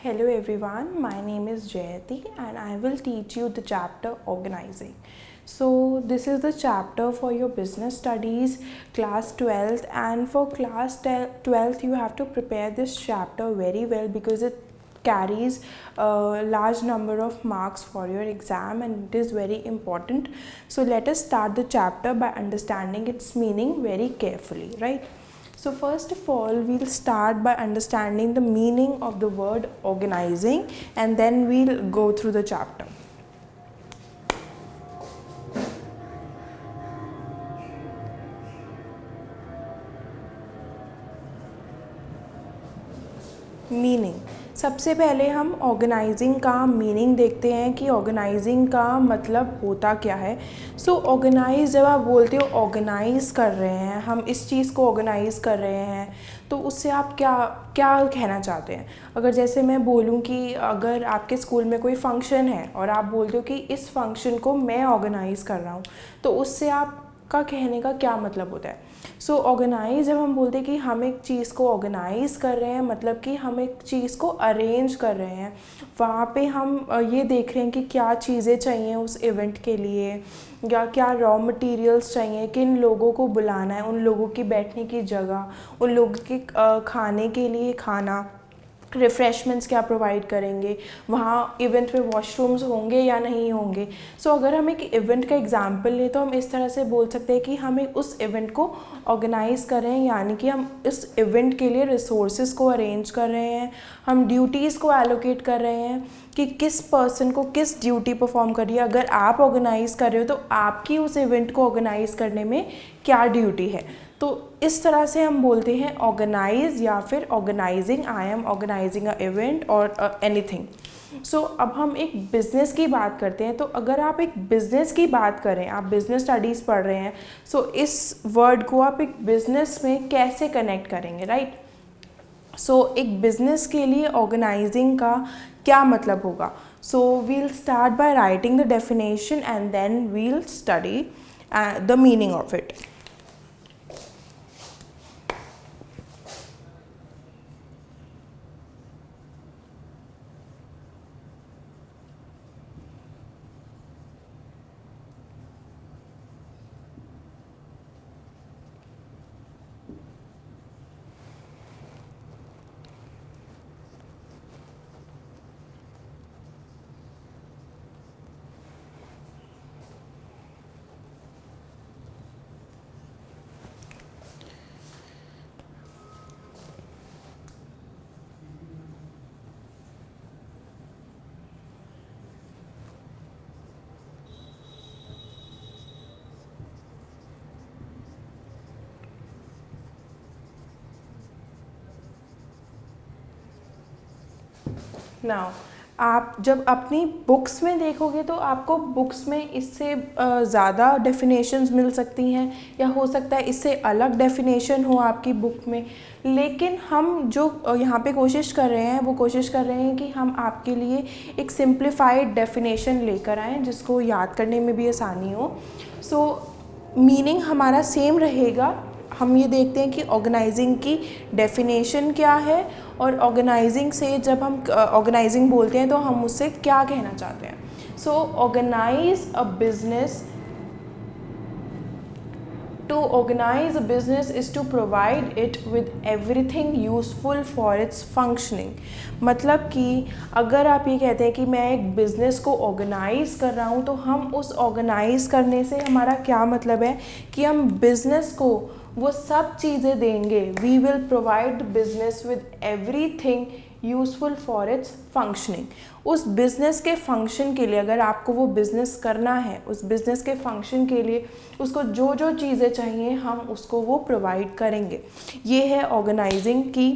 Hello everyone, my name is Jayati and I will teach you the chapter organizing. So this is the chapter for your business studies class 12th, and for class 12th you have to prepare this chapter very well because it carries a large number of marks for your exam and it is very important. So let us start the chapter by understanding its meaning very carefully, right? So first of all, we'll start by understanding the meaning of the word organizing and then we'll go through the chapter. Meaning, सबसे पहले हम organising का meaning देखते हैं कि organising का मतलब होता क्या है। सो ऑर्गेनाइज, जब आप बोलते हो ऑर्गेनाइज कर रहे हैं, हम इस चीज़ को ऑर्गेनाइज कर रहे हैं, तो उससे आप क्या क्या कहना चाहते हैं। अगर जैसे मैं बोलूं कि अगर आपके स्कूल में कोई फंक्शन है और आप बोलते हो कि इस फंक्शन को मैं ऑर्गेनाइज़ कर रहा हूँ, तो उससे आपका कहने का क्या मतलब होता है। सो ऑर्गेनाइज, जब हम बोलते हैं कि हम एक चीज़ को ऑर्गेनाइज कर रहे हैं, मतलब कि हम एक चीज़ को अरेंज कर रहे हैं। वहाँ पे हम ये देख रहे हैं कि क्या चीज़ें चाहिए उस इवेंट के लिए, या क्या रॉ मटेरियल्स चाहिए, किन लोगों को बुलाना है, उन लोगों की बैठने की जगह, उन लोगों के खाने के लिए खाना, रिफ़्रेशमेंट्स क्या प्रोवाइड करेंगे, वहाँ इवेंट में वॉशरूम्स होंगे या नहीं होंगे। सो अगर हम एक इवेंट का एग्जांपल लें तो हम इस तरह से बोल सकते हैं कि हम उस इवेंट को ऑर्गेनाइज़ कर रहे हैं, यानी कि हम इस इवेंट के लिए रिसोर्सेज को अरेंज कर रहे हैं, हम ड्यूटीज़ को एलोकेट कर रहे हैं कि किस पर्सन को किस ड्यूटी परफॉर्म करिए। अगर आप ऑर्गेनाइज़ कर रहे हो तो आपकी उस इवेंट को ऑर्गेनाइज़ करने में क्या ड्यूटी है। तो इस तरह से हम बोलते हैं ऑर्गेनाइज या फिर organising. I am organising a event और एनीथिंग। सो अब हम एक बिज़नेस की बात करते हैं। तो अगर आप एक बिज़नेस की बात करें, आप बिज़नेस स्टडीज़ पढ़ रहे हैं, सो इस वर्ड को आप एक बिज़नेस में कैसे कनेक्ट करेंगे, राइट। सो एक बिज़नेस के लिए ऑर्गेनाइजिंग का क्या मतलब होगा। So we'll start by writing the definition and then we'll study the meaning of it. Now आप जब अपनी बुक्स में देखोगे तो आपको बुक्स में इससे ज़्यादा डेफिनेशंस मिल सकती हैं, या हो सकता है इससे अलग डेफिनेशन हो आपकी बुक में। लेकिन हम जो यहाँ पे कोशिश कर रहे हैं, वो कोशिश कर रहे हैं कि हम आपके लिए एक सिंप्लीफाइड डेफिनेशन लेकर आएँ जिसको याद करने में भी आसानी हो। सो मीनिंग हमारा सेम रहेगा। हम ये देखते हैं कि ऑर्गेनाइजिंग की डेफिनेशन क्या है, और ऑर्गेनाइजिंग से जब हम ऑर्गेनाइजिंग बोलते हैं तो हम उससे क्या कहना चाहते हैं। So organize a business, to organize a business is to provide it with everything useful for its functioning। मतलब कि अगर आप ये कहते हैं कि मैं एक बिज़नेस को ऑर्गेनाइज कर रहा हूँ, तो हम उस ऑर्गेनाइज करने से हमारा क्या मतलब है कि हम बिज़नेस को वो सब चीज़ें देंगे। We will provide business with everything useful for its functioning. उस बिज़नेस के फंक्शन के लिए, अगर आपको वो बिज़नेस करना है, उस बिज़नेस के फंक्शन के लिए उसको जो जो चीज़ें चाहिए हम उसको वो प्रोवाइड करेंगे। ये है ऑर्गेनाइजिंग की।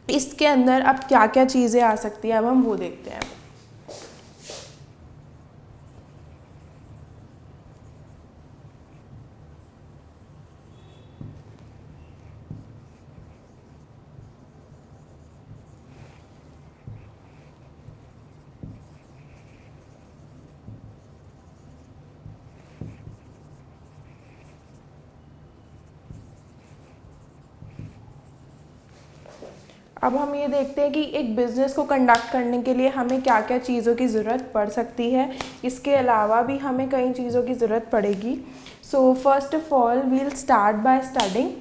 इसके अंदर अब क्या क्या चीज़ें आ सकती हैं, अब हम वो देखते हैं। अब हम ये देखते हैं कि एक बिज़नेस को कंडक्ट करने के लिए हमें क्या क्या चीज़ों की ज़रूरत पड़ सकती है। इसके अलावा भी हमें कई चीज़ों की ज़रूरत पड़ेगी। So first of all we'll start by studying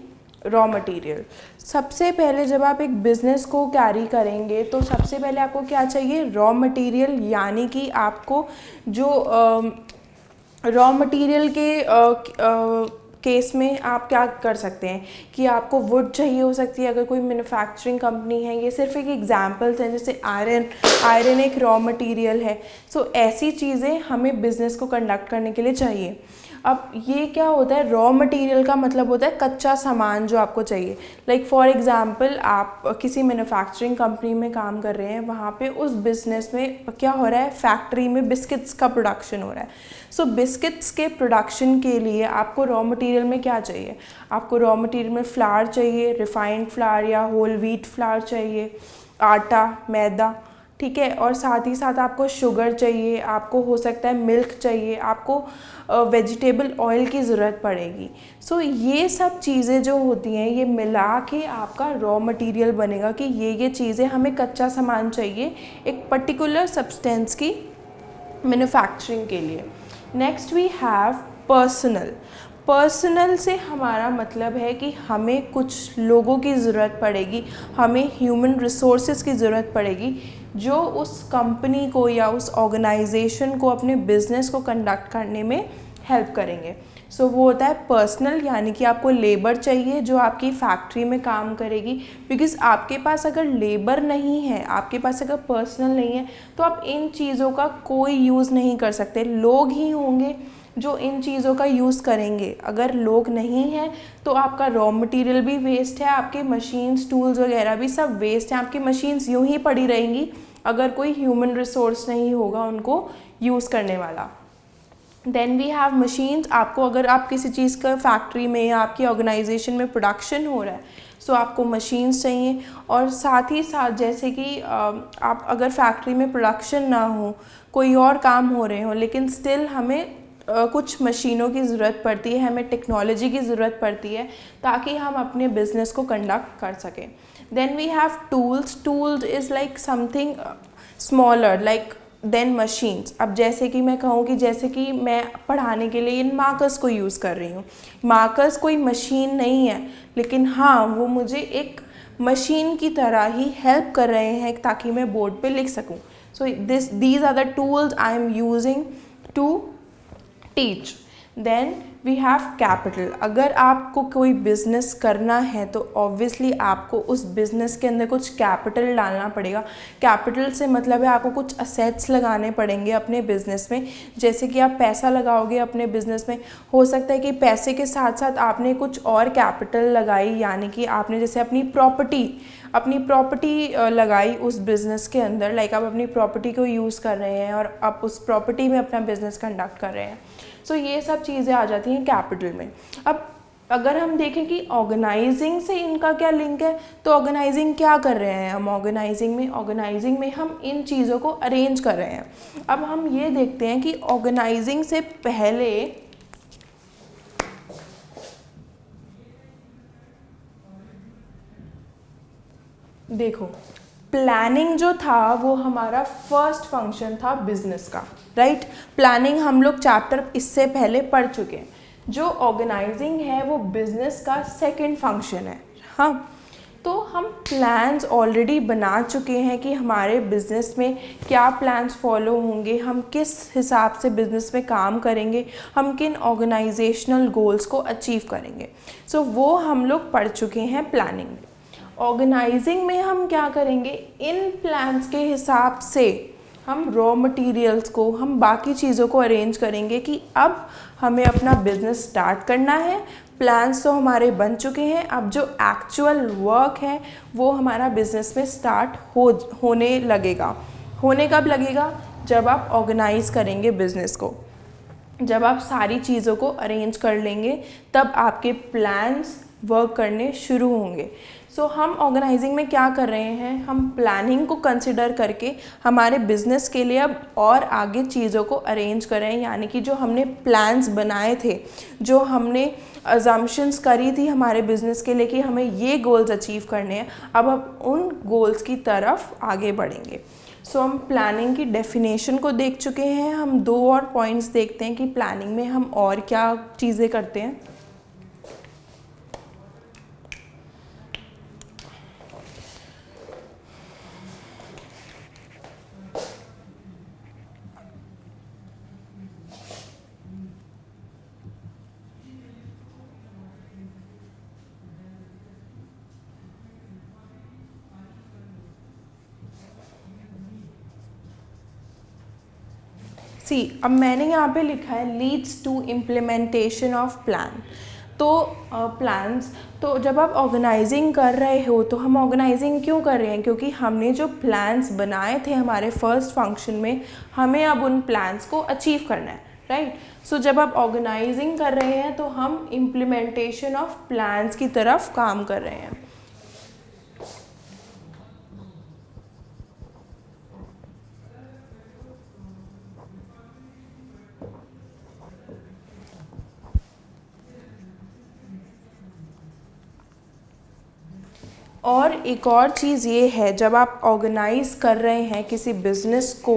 raw material. सबसे पहले जब आप एक बिज़नेस को कैरी करेंगे तो सबसे पहले आपको क्या चाहिए, रॉ मटेरियल, यानी कि आपको जो रॉ मटेरियल के केस में आप क्या कर सकते हैं कि आपको वुड चाहिए हो सकती है, अगर कोई मैन्युफैक्चरिंग कंपनी है। ये सिर्फ एक एग्जांपल्स हैं, जैसे आयरन एक रॉ मटेरियल है। सो ऐसी चीज़ें हमें बिज़नेस को कंडक्ट करने के लिए चाहिए। अब ये क्या होता है, रॉ मटेरियल का मतलब होता है कच्चा सामान जो आपको चाहिए। लाइक फॉर एग्जांपल आप किसी मैन्युफैक्चरिंग कंपनी में काम कर रहे हैं, वहाँ पे उस बिज़नेस में क्या हो रहा है, फैक्ट्री में बिस्किट्स का प्रोडक्शन हो रहा है। सो बिस्किट्स के प्रोडक्शन के लिए आपको रॉ मटेरियल में क्या चाहिए, आपको रॉ मटेरियल में फ्लावर चाहिए, रिफाइंड फ्लावर या होल व्हीट फ्लावर चाहिए, आटा, मैदा, ठीक है, और साथ ही साथ आपको शुगर चाहिए, आपको हो सकता है मिल्क चाहिए, आपको वेजिटेबल ऑयल की ज़रूरत पड़ेगी। सो ये सब चीज़ें जो होती हैं ये मिला के आपका रॉ मटेरियल बनेगा कि ये चीज़ें हमें कच्चा सामान चाहिए एक पर्टिकुलर सब्सटेंस की मैन्युफैक्चरिंग के लिए। Next we have personal. Personal से हमारा मतलब है कि हमें कुछ लोगों की ज़रूरत पड़ेगी, हमें ह्यूमन रिसोर्सेज की ज़रूरत पड़ेगी जो उस कंपनी को या उस ऑर्गेनाइजेशन को अपने बिजनेस को कंडक्ट करने में हेल्प करेंगे। सो वो होता है पर्सनल, यानी कि आपको लेबर चाहिए जो आपकी फैक्ट्री में काम करेगी। बिकॉज़ आपके पास अगर लेबर नहीं है, आपके पास अगर पर्सनल नहीं है, तो आप इन चीज़ों का कोई यूज़ नहीं कर सकते। लोग ही होंगे जो इन चीज़ों का यूज़ करेंगे। अगर लोग नहीं हैं तो आपका रॉ मटेरियल भी वेस्ट है, आपके मशीन्स, टूल्स वगैरह भी सब वेस्ट हैं। आपकी मशीन्स यूं ही पड़ी रहेंगी अगर कोई ह्यूमन रिसोर्स नहीं होगा उनको यूज़ करने वाला। Then we have machines. आपको अगर आप किसी चीज़ का फैक्ट्री में या आपकी ऑर्गेनाइजेशन में प्रोडक्शन हो रहा है, सो आपको मशीन्स चाहिए। और साथ ही साथ जैसे कि आप अगर फैक्ट्री में प्रोडक्शन ना हो, कोई और काम हो रहे हो, लेकिन स्टिल हमें कुछ मशीनों की ज़रूरत पड़ती है, हमें टेक्नोलॉजी की ज़रूरत पड़ती है ताकि हम अपने बिज़नेस को कंडक्ट कर सकें। Then we have tools. Tools is like something smaller like then machines. अब जैसे कि मैं कहूँ कि जैसे कि मैं पढ़ाने के लिए इन मार्कर्स को यूज़ कर रही हूँ। मार्कर्स कोई मशीन नहीं है, लेकिन हाँ वो मुझे एक मशीन की तरह ही हेल्प कर रहे हैं ताकि मैं बोर्ड पे लिख सकूँ। So these are the tools I am using to teach. Then we have capital. अगर आपको कोई बिज़नेस करना है तो ऑब्वियसली आपको उस बिज़नेस के अंदर कुछ कैपिटल डालना पड़ेगा। कैपिटल से मतलब है आपको कुछ असेट्स लगाने पड़ेंगे अपने बिज़नेस में। जैसे कि आप पैसा लगाओगे अपने बिज़नेस में, हो सकता है कि पैसे के साथ साथ आपने कुछ और कैपिटल लगाई, यानी कि आपने जैसे अपनी प्रॉपर्टी लगाई उस बिज़नेस के अंदर। लाइक आप अपनी प्रॉपर्टी को यूज़ कर रहे हैं और आप उस प्रॉपर्टी में अपना बिज़नेस कंडक्ट कर रहे हैं। सो ये सब चीज़ें आ जाती हैं कैपिटल में। अब अगर हम देखें कि ऑर्गेनाइजिंग से इनका क्या लिंक है, तो ऑर्गेनाइजिंग क्या कर रहे हैं हम ऑर्गेनाइजिंग में हम इन चीज़ों को अरेंज कर रहे हैं। अब हम ये देखते हैं कि ऑर्गेनाइजिंग से पहले देखो, प्लानिंग जो था वो हमारा फर्स्ट फंक्शन था बिजनेस का, राइट। प्लानिंग हम लोग चैप्टर इससे पहले पढ़ चुके हैं। जो ऑर्गेनाइजिंग है वो बिजनेस का सेकंड फंक्शन है। हाँ, तो हम प्लान्स ऑलरेडी बना चुके हैं कि हमारे बिज़नेस में क्या प्लान्स फॉलो होंगे, हम किस हिसाब से बिज़नेस में काम करेंगे, हम किन ऑर्गेनाइजेशनल गोल्स को अचीव करेंगे। सो वो हम लोग पढ़ चुके हैं प्लानिंग में। ऑर्गेनाइजिंग में हम क्या करेंगे, इन प्लान्स के हिसाब से हम रॉ मटेरियल्स को, हम बाकी चीज़ों को अरेंज करेंगे कि अब हमें अपना बिजनेस स्टार्ट करना है। प्लान्स तो हमारे बन चुके हैं, अब जो एक्चुअल वर्क है वो हमारा बिजनेस में स्टार्ट होने लगेगा। होने कब लगेगा, जब आप ऑर्गेनाइज करेंगे बिजनेस को, जब आप सारी चीज़ों को अरेंज कर लेंगे, तब आपके प्लान्स वर्क करने शुरू होंगे। सो हम ऑर्गेनाइजिंग में क्या कर रहे हैं, हम प्लानिंग को कंसिडर करके हमारे बिजनेस के लिए अब और आगे चीज़ों को अरेंज कर रहे हैं। यानी कि जो हमने प्लान्स बनाए थे, जो हमने अजम्पशंस करी थी हमारे बिजनेस के लिए कि हमें ये गोल्स अचीव करने हैं, अब हम उन गोल्स की तरफ आगे बढ़ेंगे। सो हम प्लानिंग की डेफिनेशन को देख चुके हैं। हम 2 और पॉइंट्स देखते हैं कि प्लानिंग में हम और क्या चीज़ें करते हैं। अब मैंने यहाँ पे लिखा है leads to implementation of plan. तो प्लान्स, तो जब आप ऑर्गेनाइजिंग कर रहे हो तो हम ऑर्गेनाइजिंग क्यों कर रहे हैं, क्योंकि हमने जो प्लान्स बनाए थे हमारे फर्स्ट फंक्शन में, हमें अब उन प्लान्स को अचीव करना है, राइट। सो जब आप ऑर्गेनाइजिंग कर रहे हैं तो हम इम्प्लीमेंटेशन ऑफ प्लान्स की तरफ काम कर रहे हैं। और एक और चीज़ ये है, जब आप ऑर्गेनाइज कर रहे हैं किसी बिज़नेस को,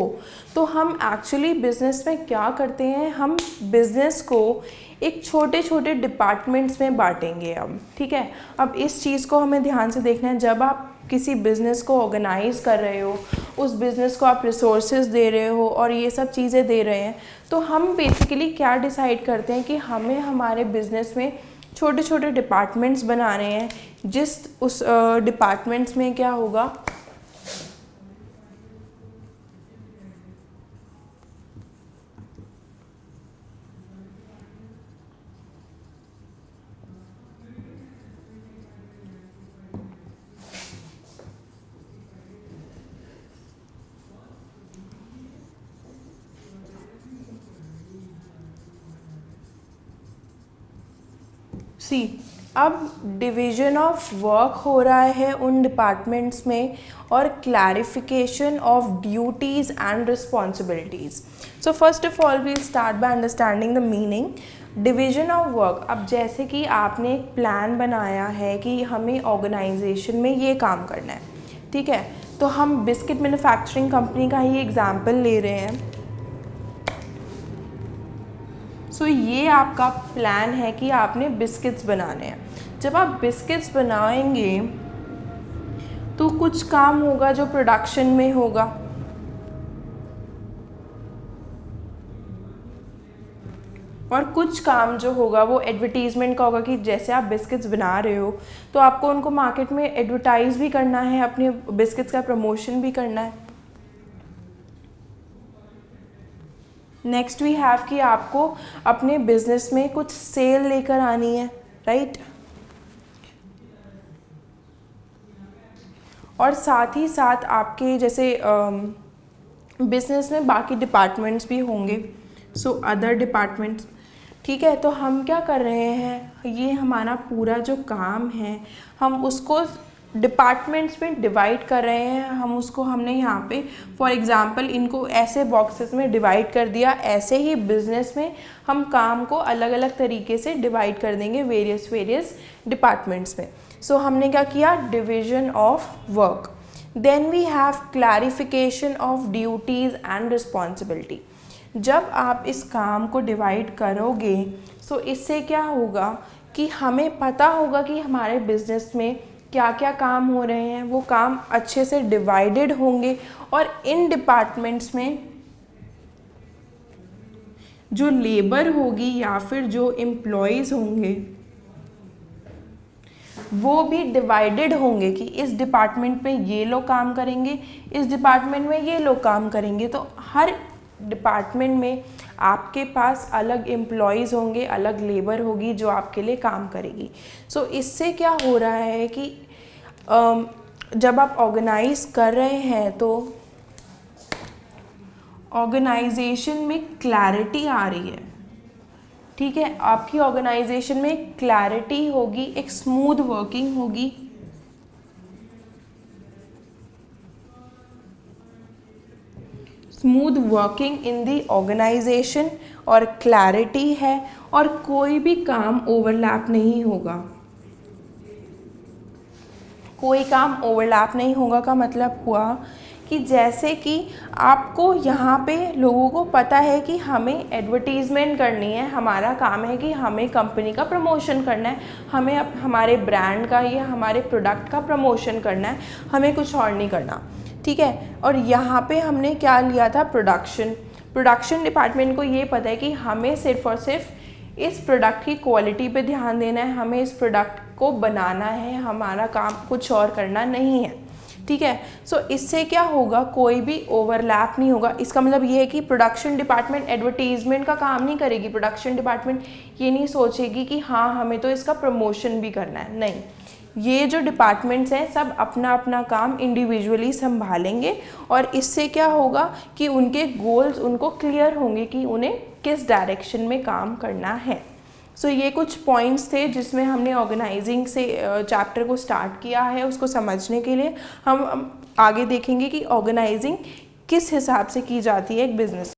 तो हम एक्चुअली बिज़नेस में क्या करते हैं, हम बिज़नेस को एक छोटे छोटे डिपार्टमेंट्स में बांटेंगे अब, ठीक है। अब इस चीज़ को हमें ध्यान से देखना है। जब आप किसी बिज़नेस को ऑर्गेनाइज कर रहे हो, उस बिज़नेस को आप रिसोर्सेज दे रहे हो और ये सब चीज़ें दे रहे हैं, तो हम बेसिकली क्या डिसाइड करते हैं कि हमें हमारे बिज़नेस में छोटे छोटे डिपार्टमेंट्स बनाने हैं। जिस उस डिपार्टमेंट्स में क्या होगा, अब डिवीज़न ऑफ वर्क हो रहा है उन डिपार्टमेंट्स में, और clarification of duties and responsibilities. So first of all we'll start by understanding the meaning division of work. अब जैसे कि आपने एक प्लान बनाया है कि हमें ऑर्गेनाइजेशन में ये काम करना है, ठीक है। तो हम बिस्किट मैन्युफैक्चरिंग कंपनी का ही एग्जाम्पल ले रहे हैं। सो ये आपका प्लान है कि आपने बिस्किट्स बनाने हैं। जब आप बिस्किट्स बनाएंगे तो कुछ काम होगा जो प्रोडक्शन में होगा, और कुछ काम जो होगा वो एडवर्टीज़मेंट का होगा कि जैसे आप बिस्किट्स बना रहे हो तो आपको उनको मार्केट में एडवर्टाइज़ भी करना है, अपने बिस्किट्स का प्रमोशन भी करना है। नेक्स्ट वी हैव कि आपको अपने बिजनेस में कुछ सेल लेकर आनी है, राइट। और साथ ही साथ आपके जैसे बिजनेस में बाकी डिपार्टमेंट्स भी होंगे, सो अदर डिपार्टमेंट्स, ठीक है। तो हम क्या कर रहे हैं, ये हमारा पूरा जो काम है हम उसको डिपार्टमेंट्स में डिवाइड कर रहे हैं। हम उसको हमने यहाँ पे फॉर एग्ज़ाम्पल इनको ऐसे बॉक्सेस में डिवाइड कर दिया। ऐसे ही बिजनेस में हम काम को अलग अलग तरीके से डिवाइड कर देंगे वेरियस डिपार्टमेंट्स में। सो हमने क्या किया, division of work. Then we have clarification of duties and responsibility. जब आप इस काम को डिवाइड करोगे सो इससे क्या होगा कि हमें पता होगा कि हमारे बिजनेस में क्या क्या काम हो रहे हैं, वो काम अच्छे से डिवाइडेड होंगे, और इन डिपार्टमेंट्स में जो लेबर होगी या फिर जो एम्प्लॉयज़ होंगे वो भी डिवाइडेड होंगे कि इस डिपार्टमेंट में ये लोग काम करेंगे, इस डिपार्टमेंट में ये लोग काम करेंगे। तो हर डिपार्टमेंट में आपके पास अलग एम्प्लॉयज़ होंगे, अलग लेबर होगी जो आपके लिए काम करेगी। सो इससे क्या हो रहा है कि जब आप ऑर्गेनाइज कर रहे हैं तो ऑर्गेनाइजेशन में क्लैरिटी आ रही है, ठीक है, आपकी ऑर्गेनाइजेशन में क्लैरिटी होगी, एक स्मूथ वर्किंग होगी, smooth working in the organisation और क्लैरिटी है, और कोई भी काम ओवरलैप नहीं होगा। कोई काम ओवरलैप नहीं होगा का मतलब हुआ कि जैसे कि आपको यहाँ पे लोगों को पता है कि हमें एडवर्टीज़मेंट करनी है, हमारा काम है कि हमें कंपनी का प्रमोशन करना है, हमें हमारे ब्रांड का या हमारे प्रोडक्ट का प्रमोशन करना है, हमें कुछ और नहीं करना, ठीक है। और यहाँ पे हमने क्या लिया था, प्रोडक्शन डिपार्टमेंट को ये पता है कि हमें सिर्फ और सिर्फ इस प्रोडक्ट की क्वालिटी पे ध्यान देना है, हमें इस प्रोडक्ट को बनाना है, हमारा काम कुछ और करना नहीं है, ठीक है। सो इससे क्या होगा, कोई भी ओवरलैप नहीं होगा। इसका मतलब ये है कि प्रोडक्शन डिपार्टमेंट एडवर्टीजमेंट का काम नहीं करेगी, प्रोडक्शन डिपार्टमेंट ये नहीं सोचेगी कि हाँ हमें तो इसका प्रमोशन भी करना है, नहीं। ये जो डिपार्टमेंट्स हैं सब अपना अपना काम इंडिविजुअली संभालेंगे, और इससे क्या होगा कि उनके गोल्स उनको क्लियर होंगे कि उन्हें किस डायरेक्शन में काम करना है। सो ये कुछ पॉइंट्स थे जिसमें हमने ऑर्गेनाइजिंग से चैप्टर को स्टार्ट किया है। उसको समझने के लिए हम आगे देखेंगे कि ऑर्गेनाइजिंग किस हिसाब से की जाती है एक बिजनेस।